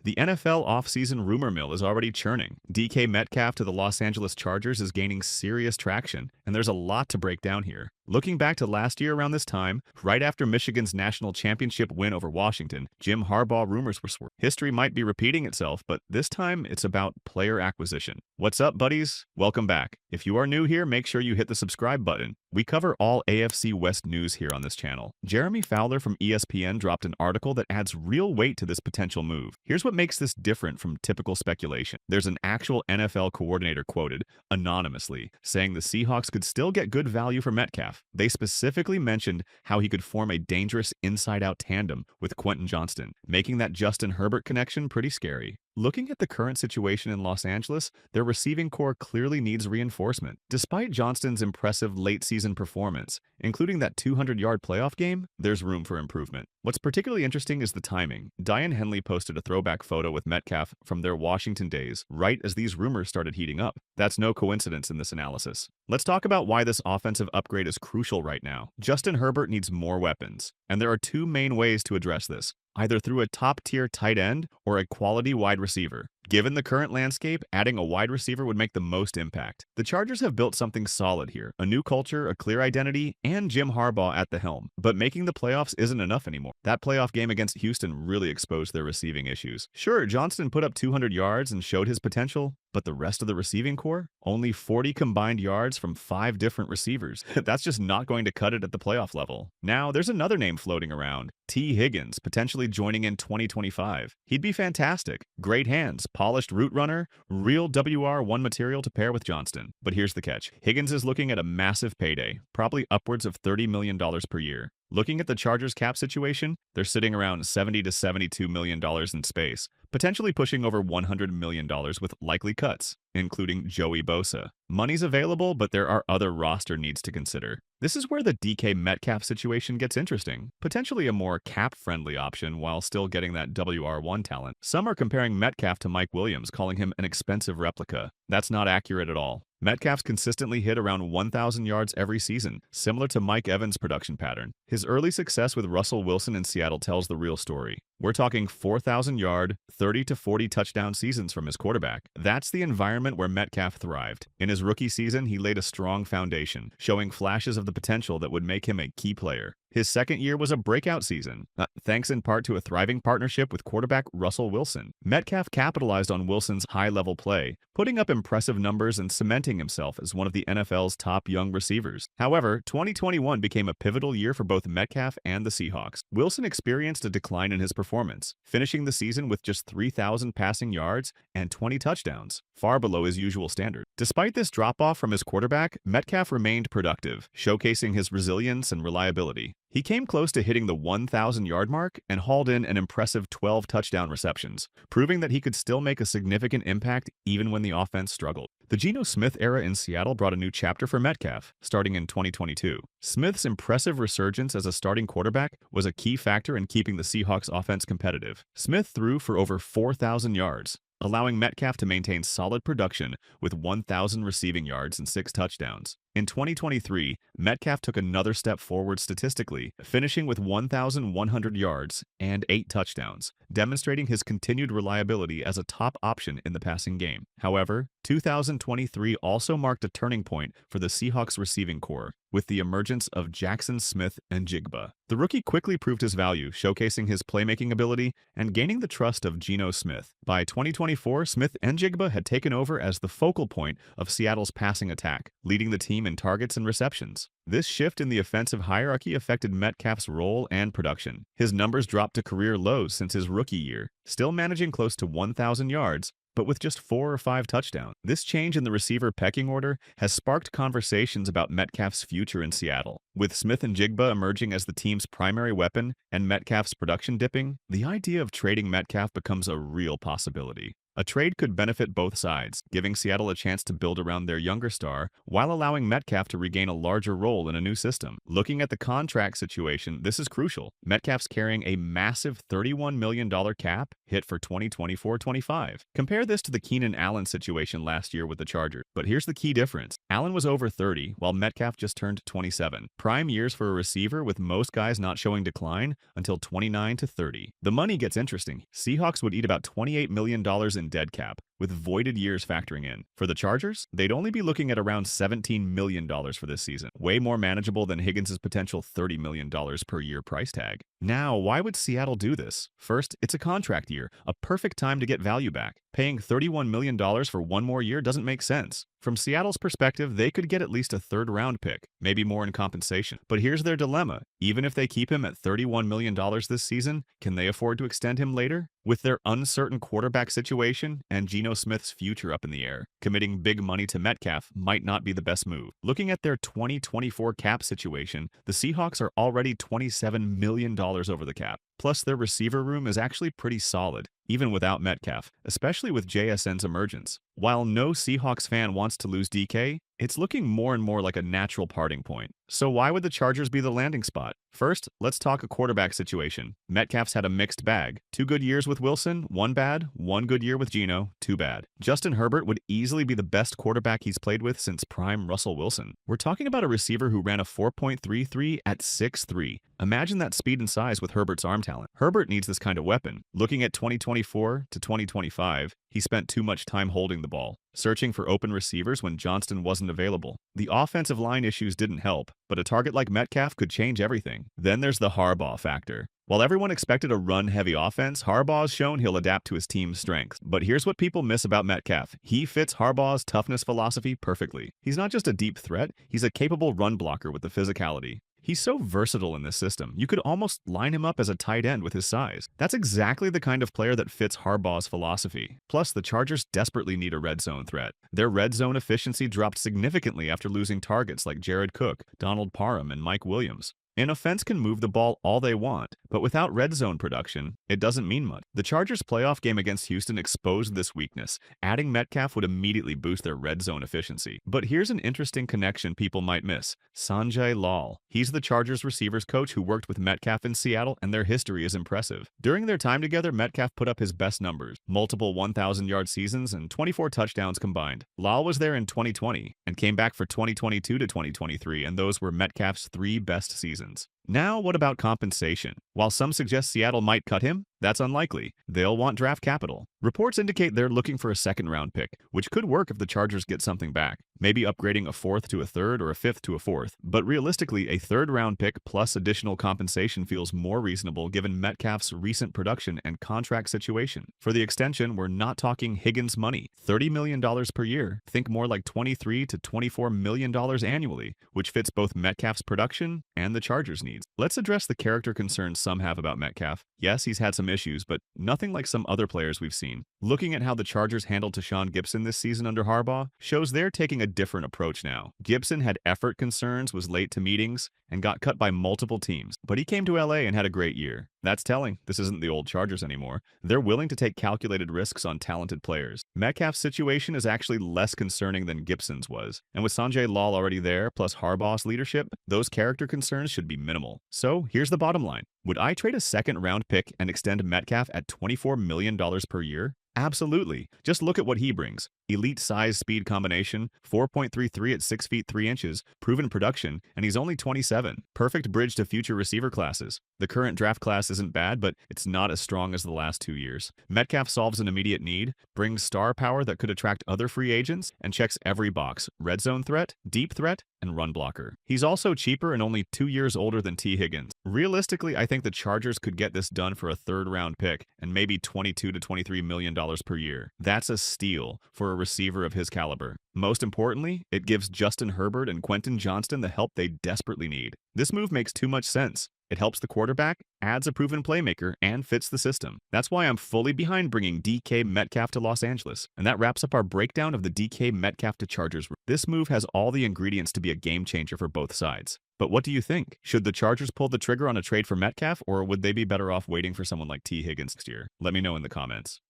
The NFL offseason rumor mill is already churning. DK Metcalf to the Los Angeles Chargers is gaining serious traction, and there's a lot to break down here. Looking back to last year around this time, right after Michigan's national championship win over Washington, Jim Harbaugh rumors were swirling. History might be repeating itself, but this time it's about player acquisition. What's up, buddies? Welcome back. If you are new here, make sure you hit the subscribe button. We cover all AFC West news here on this channel. Jeremy Fowler from ESPN dropped an article that adds real weight to this potential move. Here's what makes this different from typical speculation. There's an actual NFL coordinator quoted, anonymously, saying the Seahawks could still get good value for Metcalf. They specifically mentioned how he could form a dangerous inside-out tandem with Quentin Johnston, making that Justin Herbert connection pretty scary. Looking at the current situation in Los Angeles, their receiving core clearly needs reinforcement. Despite Johnston's impressive late-season performance, including that 200-yard playoff game, there's room for improvement. What's particularly interesting is the timing. Diane Henley posted a throwback photo with Metcalf from their Washington days, right as these rumors started heating up. That's no coincidence in this analysis. Let's talk about why this offensive upgrade is crucial right now. Justin Herbert needs more weapons, and there are two main ways to address this, either through a top-tier tight end or a quality wide receiver. Given the current landscape, adding a wide receiver would make the most impact. The Chargers have built something solid here, a new culture, a clear identity, and Jim Harbaugh at the helm. But making the playoffs isn't enough anymore. That playoff game against Houston really exposed their receiving issues. Sure, Johnston put up 200 yards and showed his potential, but the rest of the receiving core? Only 40 combined yards from 5 different receivers. That's just not going to cut it at the playoff level. Now, there's another name floating around, T. Higgins, potentially joining in 2025. He'd be fantastic. Great hands, polished route runner, real WR1 material to pair with Johnston. But here's the catch. Higgins is looking at a massive payday, probably upwards of $30 million per year. Looking at the Chargers cap situation, they're sitting around $70 to $72 million in space, potentially pushing over $100 million with likely cuts, including Joey Bosa. Money's available, but there are other roster needs to consider. This is where the DK Metcalf situation gets interesting, potentially a more cap-friendly option while still getting that WR1 talent. Some are comparing Metcalf to Mike Williams, calling him an expensive replica. That's not accurate at all. Metcalf's consistently hit around 1,000 yards every season, similar to Mike Evans' production pattern. His early success with Russell Wilson in Seattle tells the real story. We're talking 4,000-yard, 30 to 40 touchdown seasons from his quarterback. That's the environment where Metcalf thrived. In his rookie season, he laid a strong foundation, showing flashes of the potential that would make him a key player. His second year was a breakout season, thanks in part to a thriving partnership with quarterback Russell Wilson. Metcalf capitalized on Wilson's high-level play, putting up impressive numbers and cementing himself as one of the NFL's top young receivers. However, 2021 became a pivotal year for both Metcalf and the Seahawks. Wilson experienced a decline in his performance, finishing the season with just 3,000 passing yards and 20 touchdowns, far below his usual standard. Despite this drop-off from his quarterback, Metcalf remained productive, showcasing his resilience and reliability. He came close to hitting the 1,000-yard mark and hauled in an impressive 12 touchdown receptions, proving that he could still make a significant impact even when the offense struggled. The Geno Smith era in Seattle brought a new chapter for Metcalf, starting in 2022. Smith's impressive resurgence as a starting quarterback was a key factor in keeping the Seahawks offense competitive. Smith threw for over 4,000 yards, allowing Metcalf to maintain solid production with 1,000 receiving yards and 6 touchdowns. In 2023, Metcalf took another step forward statistically, finishing with 1,100 yards and 8 touchdowns, demonstrating his continued reliability as a top option in the passing game. However, 2023 also marked a turning point for the Seahawks receiving core, with the emergence of Jackson Smith-Njigba. The rookie quickly proved his value, showcasing his playmaking ability and gaining the trust of Geno Smith. By 2024, Smith-Njigba had taken over as the focal point of Seattle's passing attack, leading the team in targets and receptions. This shift in the offensive hierarchy affected Metcalf's role and production. His numbers dropped to career lows since his rookie year, still managing close to 1,000 yards, but with just 4 or 5 touchdowns. This change in the receiver pecking order has sparked conversations about Metcalf's future in Seattle. With Smith-Njigba emerging as the team's primary weapon and Metcalf's production dipping, the idea of trading Metcalf becomes a real possibility. A trade could benefit both sides, giving Seattle a chance to build around their younger star while allowing Metcalf to regain a larger role in a new system. Looking at the contract situation, this is crucial. Metcalf's carrying a massive $31 million cap, hit for 2024-25. Compare this to the Keenan Allen situation last year with the Chargers. But here's the key difference. Allen was over 30, while Metcalf just turned 27. Prime years for a receiver, with most guys not showing decline until 29 to 30. The money gets interesting. Seahawks would eat about $28 million in dead cap, with voided years factoring in. For the Chargers, they'd only be looking at around $17 million for this season, way more manageable than Higgins' potential $30 million per year price tag. Now, why would Seattle do this? First, it's a contract year, a perfect time to get value back. Paying $31 million for one more year doesn't make sense. From Seattle's perspective, they could get at least a third-round pick, maybe more in compensation. But here's their dilemma. Even if they keep him at $31 million this season, can they afford to extend him later? With their uncertain quarterback situation and Geno Smith's future up in the air, committing big money to Metcalf might not be the best move. Looking at their 2024 cap situation, the Seahawks are already $27 million over the cap. Plus, their receiver room is actually pretty solid, even without Metcalf, especially with JSN's emergence. While no Seahawks fan wants to lose DK, it's looking more and more like a natural parting point. So why would the Chargers be the landing spot? First, let's talk a quarterback situation. Metcalf's had a mixed bag. 2 good years with Wilson, 1 bad, 1 good year with Geno, 2 bad. Justin Herbert would easily be the best quarterback he's played with since prime Russell Wilson. We're talking about a receiver who ran a 4.33 at 6'3". Imagine that speed and size with Herbert's arm talent. Herbert needs this kind of weapon. Looking at 2024 to 2025, he spent too much time holding the ball, searching for open receivers when Johnston wasn't available. The offensive line issues didn't help, but a target like Metcalf could change everything. Then there's the Harbaugh factor. While everyone expected a run-heavy offense, Harbaugh's shown he'll adapt to his team's strengths. But here's what people miss about Metcalf. He fits Harbaugh's toughness philosophy perfectly. He's not just a deep threat, he's a capable run blocker with the physicality. He's so versatile in this system, you could almost line him up as a tight end with his size. That's exactly the kind of player that fits Harbaugh's philosophy. Plus, the Chargers desperately need a red zone threat. Their red zone efficiency dropped significantly after losing targets like Jared Cook, Donald Parham, and Mike Williams. An offense can move the ball all they want, but without red zone production, it doesn't mean much. The Chargers' playoff game against Houston exposed this weakness. Adding Metcalf would immediately boost their red zone efficiency. But here's an interesting connection people might miss. Sanjay Lal. He's the Chargers receivers coach who worked with Metcalf in Seattle, and their history is impressive. During their time together, Metcalf put up his best numbers, multiple 1,000-yard seasons and 24 touchdowns combined. Lal was there in 2020 and came back for 2022 to 2023, and those were Metcalf's 3 best seasons. Now, what about compensation? While some suggest Seattle might cut him, that's unlikely. They'll want draft capital. Reports indicate they're looking for a second-round pick, which could work if the Chargers get something back. Maybe upgrading a 4th to a 3rd or a 5th to a 4th. But realistically, a 3rd-round pick plus additional compensation feels more reasonable given Metcalf's recent production and contract situation. For the extension, we're not talking Higgins money. $30 million per year. Think more like $23 to $24 million annually, which fits both Metcalf's production and the Chargers' needs. Let's address the character concerns some have about Metcalf. Yes, he's had some issues, but nothing like some other players we've seen. Looking at how the Chargers handled Tashaun Gipson this season under Harbaugh shows they're taking a different approach now. Gipson had effort concerns, was late to meetings, and got cut by multiple teams, but he came to LA and had a great year. That's telling. This isn't the old Chargers anymore. They're willing to take calculated risks on talented players. Metcalf's situation is actually less concerning than Gipson's was, and with Sanjay Lal already there, plus Harbaugh's leadership, those character concerns should be minimal. So here's the bottom line. Would I trade a second-round pick and extend Metcalf at $24 million per year? Absolutely. Just look at what he brings. Elite size-speed combination, 4.33 at 6 feet 3 inches, proven production, and he's only 27. Perfect bridge to future receiver classes. The current draft class isn't bad, but it's not as strong as the last 2 years. Metcalf solves an immediate need, brings star power that could attract other free agents, and checks every box: red zone threat, deep threat, and run blocker. He's also cheaper and only 2 years older than T. Higgins. Realistically, I think the Chargers could get this done for a 3rd-round pick and maybe $22 to $23 million per year. That's a steal for a receiver of his caliber. Most importantly, it gives Justin Herbert and Quentin Johnston the help they desperately need. This move makes too much sense. It helps the quarterback, adds a proven playmaker, and fits the system. That's why I'm fully behind bringing DK Metcalf to Los Angeles. And that wraps up our breakdown of the DK Metcalf to Chargers. This move has all the ingredients to be a game changer for both sides. But what do you think? Should the Chargers pull the trigger on a trade for Metcalf, or would they be better off waiting for someone like T. Higgins next year? Let me know in the comments.